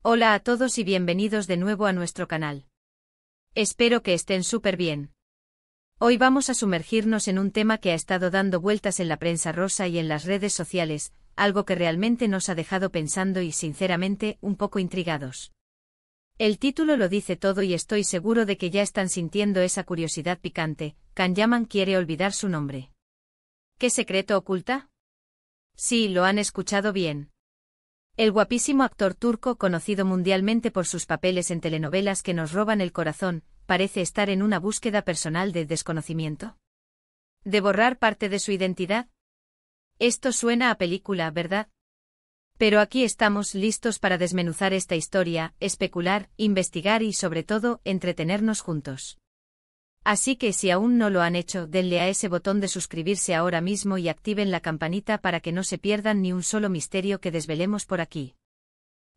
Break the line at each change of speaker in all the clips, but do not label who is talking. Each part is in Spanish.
Hola a todos y bienvenidos de nuevo a nuestro canal. Espero que estén súper bien. Hoy vamos a sumergirnos en un tema que ha estado dando vueltas en la prensa rosa y en las redes sociales, algo que realmente nos ha dejado pensando y sinceramente un poco intrigados. El título lo dice todo y estoy seguro de que ya están sintiendo esa curiosidad picante. Can Yaman quiere olvidar su nombre. ¿Qué secreto oculta? Sí, lo han escuchado bien. El guapísimo actor turco, conocido mundialmente por sus papeles en telenovelas que nos roban el corazón, parece estar en una búsqueda personal de desconocimiento. ¿De borrar parte de su identidad? Esto suena a película, ¿verdad? Pero aquí estamos listos para desmenuzar esta historia, especular, investigar y sobre todo, entretenernos juntos. Así que si aún no lo han hecho, denle a ese botón de suscribirse ahora mismo y activen la campanita para que no se pierdan ni un solo misterio que desvelemos por aquí.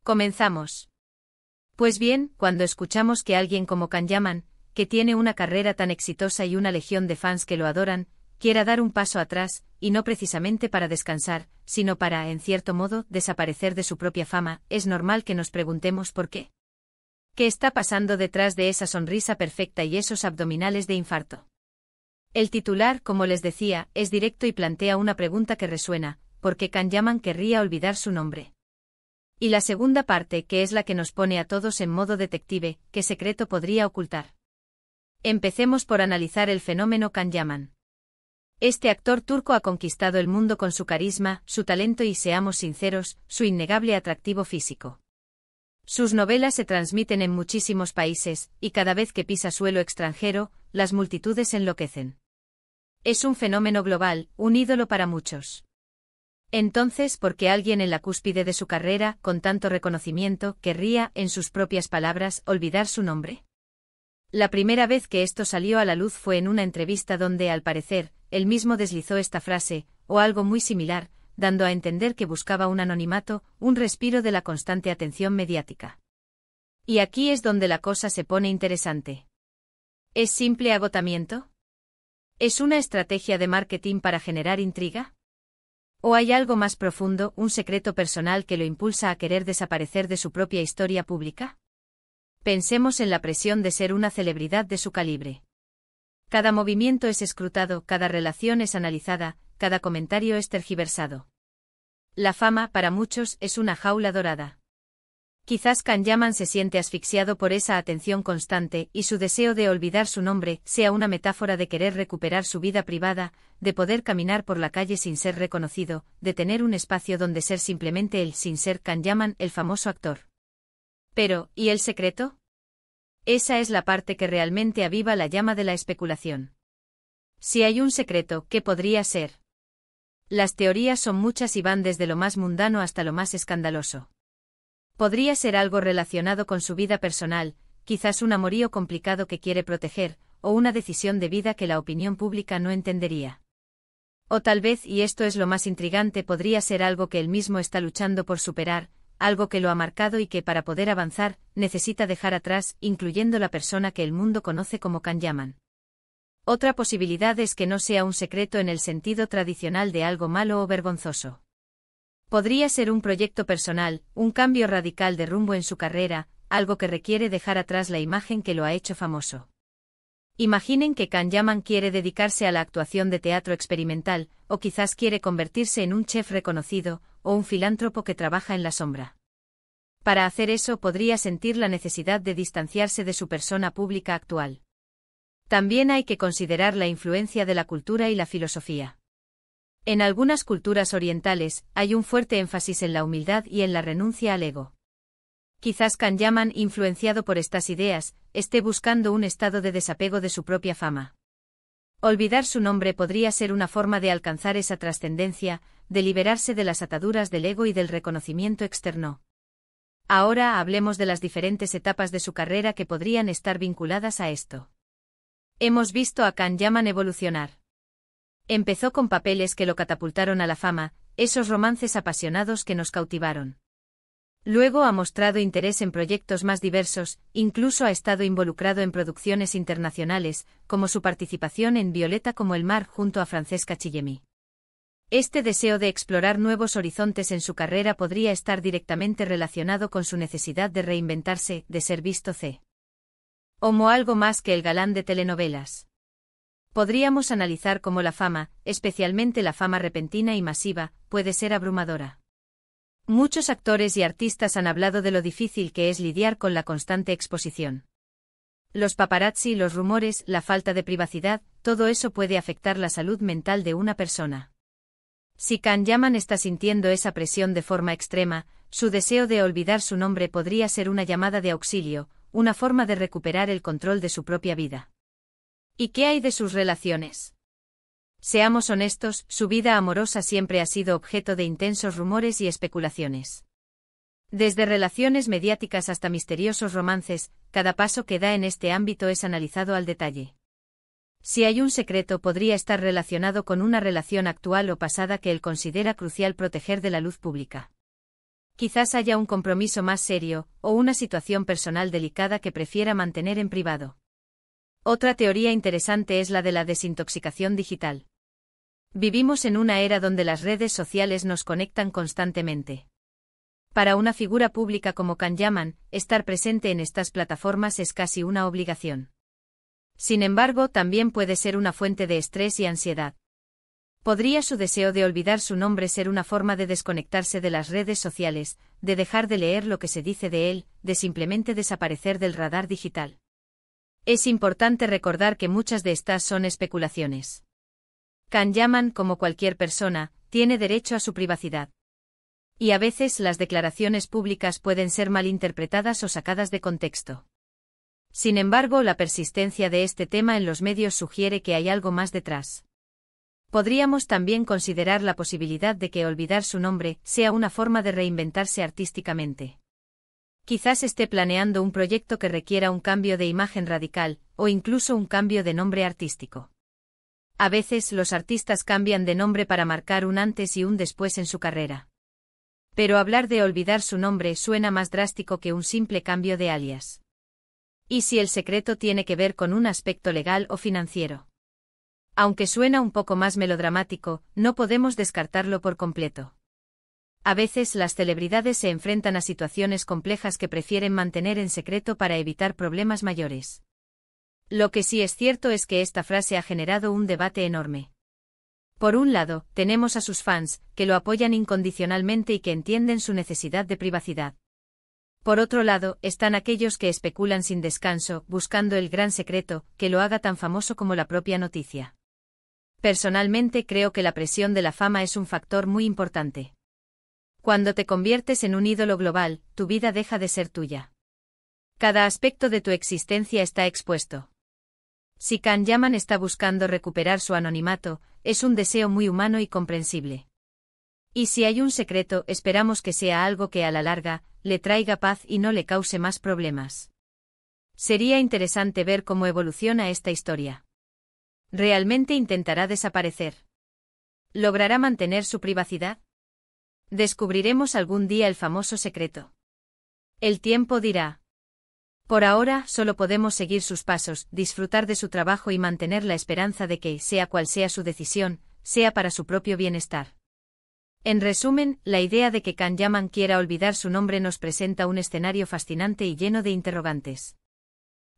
Comenzamos. Pues bien, cuando escuchamos que alguien como Can Yaman, que tiene una carrera tan exitosa y una legión de fans que lo adoran, quiera dar un paso atrás, y no precisamente para descansar, sino para, en cierto modo, desaparecer de su propia fama, es normal que nos preguntemos por qué. ¿Qué está pasando detrás de esa sonrisa perfecta y esos abdominales de infarto? El titular, como les decía, es directo y plantea una pregunta que resuena: ¿por qué Can Yaman querría olvidar su nombre? Y la segunda parte, que es la que nos pone a todos en modo detective, ¿qué secreto podría ocultar? Empecemos por analizar el fenómeno Can Yaman. Este actor turco ha conquistado el mundo con su carisma, su talento y, seamos sinceros, su innegable atractivo físico. Sus novelas se transmiten en muchísimos países, y cada vez que pisa suelo extranjero, las multitudes enloquecen. Es un fenómeno global, un ídolo para muchos. Entonces, ¿por qué alguien en la cúspide de su carrera, con tanto reconocimiento, querría, en sus propias palabras, olvidar su nombre? La primera vez que esto salió a la luz fue en una entrevista donde, al parecer, él mismo deslizó esta frase, o algo muy similar, dando a entender que buscaba un anonimato, un respiro de la constante atención mediática. Y aquí es donde la cosa se pone interesante. ¿Es simple agotamiento? ¿Es una estrategia de marketing para generar intriga? ¿O hay algo más profundo, un secreto personal que lo impulsa a querer desaparecer de su propia historia pública? Pensemos en la presión de ser una celebridad de su calibre. Cada movimiento es escrutado, cada relación es analizada, cada comentario es tergiversado. La fama, para muchos, es una jaula dorada. Quizás Can Yaman se siente asfixiado por esa atención constante, y su deseo de olvidar su nombre sea una metáfora de querer recuperar su vida privada, de poder caminar por la calle sin ser reconocido, de tener un espacio donde ser simplemente él sin ser Can Yaman, el famoso actor. Pero, ¿y el secreto? Esa es la parte que realmente aviva la llama de la especulación. Si hay un secreto, ¿qué podría ser? Las teorías son muchas y van desde lo más mundano hasta lo más escandaloso. Podría ser algo relacionado con su vida personal, quizás un amorío complicado que quiere proteger, o una decisión de vida que la opinión pública no entendería. O tal vez, y esto es lo más intrigante, podría ser algo que él mismo está luchando por superar, algo que lo ha marcado y que, para poder avanzar, necesita dejar atrás, incluyendo la persona que el mundo conoce como Can Yaman. Otra posibilidad es que no sea un secreto en el sentido tradicional de algo malo o vergonzoso. Podría ser un proyecto personal, un cambio radical de rumbo en su carrera, algo que requiere dejar atrás la imagen que lo ha hecho famoso. Imaginen que Can Yaman quiere dedicarse a la actuación de teatro experimental, o quizás quiere convertirse en un chef reconocido, o un filántropo que trabaja en la sombra. Para hacer eso podría sentir la necesidad de distanciarse de su persona pública actual. También hay que considerar la influencia de la cultura y la filosofía. En algunas culturas orientales, hay un fuerte énfasis en la humildad y en la renuncia al ego. Quizás Can Yaman, influenciado por estas ideas, esté buscando un estado de desapego de su propia fama. Olvidar su nombre podría ser una forma de alcanzar esa trascendencia, de liberarse de las ataduras del ego y del reconocimiento externo. Ahora hablemos de las diferentes etapas de su carrera que podrían estar vinculadas a esto. Hemos visto a Can Yaman evolucionar. Empezó con papeles que lo catapultaron a la fama, esos romances apasionados que nos cautivaron. Luego ha mostrado interés en proyectos más diversos, incluso ha estado involucrado en producciones internacionales, como su participación en Violeta como el mar junto a Francesca Chillemi. Este deseo de explorar nuevos horizontes en su carrera podría estar directamente relacionado con su necesidad de reinventarse, de ser visto como algo más que el galán de telenovelas. Podríamos analizar cómo la fama, especialmente la fama repentina y masiva, puede ser abrumadora. Muchos actores y artistas han hablado de lo difícil que es lidiar con la constante exposición. Los paparazzi, los rumores, la falta de privacidad, todo eso puede afectar la salud mental de una persona. Si Can Yaman está sintiendo esa presión de forma extrema, su deseo de olvidar su nombre podría ser una llamada de auxilio, una forma de recuperar el control de su propia vida. ¿Y qué hay de sus relaciones? Seamos honestos, su vida amorosa siempre ha sido objeto de intensos rumores y especulaciones. Desde relaciones mediáticas hasta misteriosos romances, cada paso que da en este ámbito es analizado al detalle. Si hay un secreto, podría estar relacionado con una relación actual o pasada que él considera crucial proteger de la luz pública. Quizás haya un compromiso más serio, o una situación personal delicada que prefiera mantener en privado. Otra teoría interesante es la de la desintoxicación digital. Vivimos en una era donde las redes sociales nos conectan constantemente. Para una figura pública como Can Yaman, estar presente en estas plataformas es casi una obligación. Sin embargo, también puede ser una fuente de estrés y ansiedad. ¿Podría su deseo de olvidar su nombre ser una forma de desconectarse de las redes sociales, de dejar de leer lo que se dice de él, de simplemente desaparecer del radar digital? Es importante recordar que muchas de estas son especulaciones. Can Yaman, como cualquier persona, tiene derecho a su privacidad. Y a veces las declaraciones públicas pueden ser malinterpretadas o sacadas de contexto. Sin embargo, la persistencia de este tema en los medios sugiere que hay algo más detrás. Podríamos también considerar la posibilidad de que olvidar su nombre sea una forma de reinventarse artísticamente. Quizás esté planeando un proyecto que requiera un cambio de imagen radical, o incluso un cambio de nombre artístico. A veces los artistas cambian de nombre para marcar un antes y un después en su carrera. Pero hablar de olvidar su nombre suena más drástico que un simple cambio de alias. ¿Y si el secreto tiene que ver con un aspecto legal o financiero? Aunque suena un poco más melodramático, no podemos descartarlo por completo. A veces las celebridades se enfrentan a situaciones complejas que prefieren mantener en secreto para evitar problemas mayores. Lo que sí es cierto es que esta frase ha generado un debate enorme. Por un lado, tenemos a sus fans, que lo apoyan incondicionalmente y que entienden su necesidad de privacidad. Por otro lado, están aquellos que especulan sin descanso, buscando el gran secreto, que lo haga tan famoso como la propia noticia. Personalmente creo que la presión de la fama es un factor muy importante. Cuando te conviertes en un ídolo global, tu vida deja de ser tuya. Cada aspecto de tu existencia está expuesto. Si Can Yaman está buscando recuperar su anonimato, es un deseo muy humano y comprensible. Y si hay un secreto, esperamos que sea algo que a la larga, le traiga paz y no le cause más problemas. Sería interesante ver cómo evoluciona esta historia. ¿Realmente intentará desaparecer? ¿Logrará mantener su privacidad? ¿Descubriremos algún día el famoso secreto? El tiempo dirá. Por ahora, solo podemos seguir sus pasos, disfrutar de su trabajo y mantener la esperanza de que, sea cual sea su decisión, sea para su propio bienestar. En resumen, la idea de que Can Yaman quiera olvidar su nombre nos presenta un escenario fascinante y lleno de interrogantes.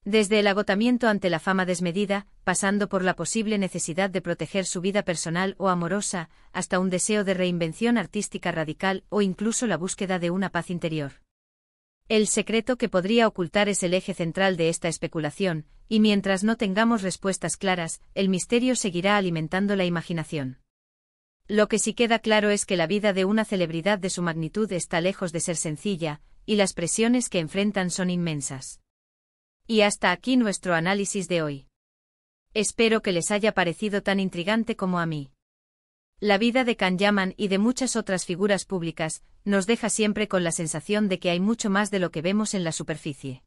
Desde el agotamiento ante la fama desmedida, pasando por la posible necesidad de proteger su vida personal o amorosa, hasta un deseo de reinvención artística radical o incluso la búsqueda de una paz interior. El secreto que podría ocultar es el eje central de esta especulación, y mientras no tengamos respuestas claras, el misterio seguirá alimentando la imaginación. Lo que sí queda claro es que la vida de una celebridad de su magnitud está lejos de ser sencilla, y las presiones que enfrentan son inmensas. Y hasta aquí nuestro análisis de hoy. Espero que les haya parecido tan intrigante como a mí. La vida de Can Yaman y de muchas otras figuras públicas nos deja siempre con la sensación de que hay mucho más de lo que vemos en la superficie.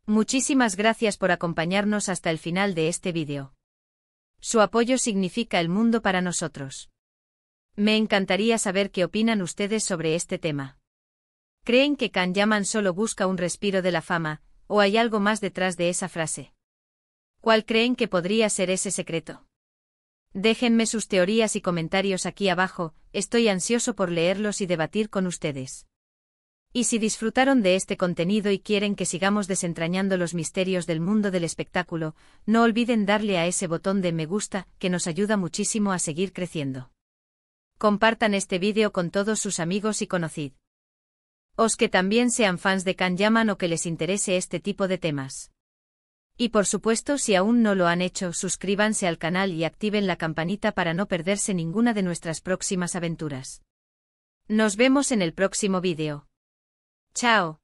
Muchísimas gracias por acompañarnos hasta el final de este vídeo. Su apoyo significa el mundo para nosotros. Me encantaría saber qué opinan ustedes sobre este tema. ¿Creen que Can Yaman solo busca un respiro de la fama, o hay algo más detrás de esa frase? ¿Cuál creen que podría ser ese secreto? Déjenme sus teorías y comentarios aquí abajo, estoy ansioso por leerlos y debatir con ustedes. Y si disfrutaron de este contenido y quieren que sigamos desentrañando los misterios del mundo del espectáculo, no olviden darle a ese botón de me gusta, que nos ayuda muchísimo a seguir creciendo. Compartan este vídeo con todos sus amigos y conocid. Os que también sean fans de Can Yaman o que les interese este tipo de temas. Y por supuesto, si aún no lo han hecho, suscríbanse al canal y activen la campanita para no perderse ninguna de nuestras próximas aventuras. Nos vemos en el próximo vídeo. Chao.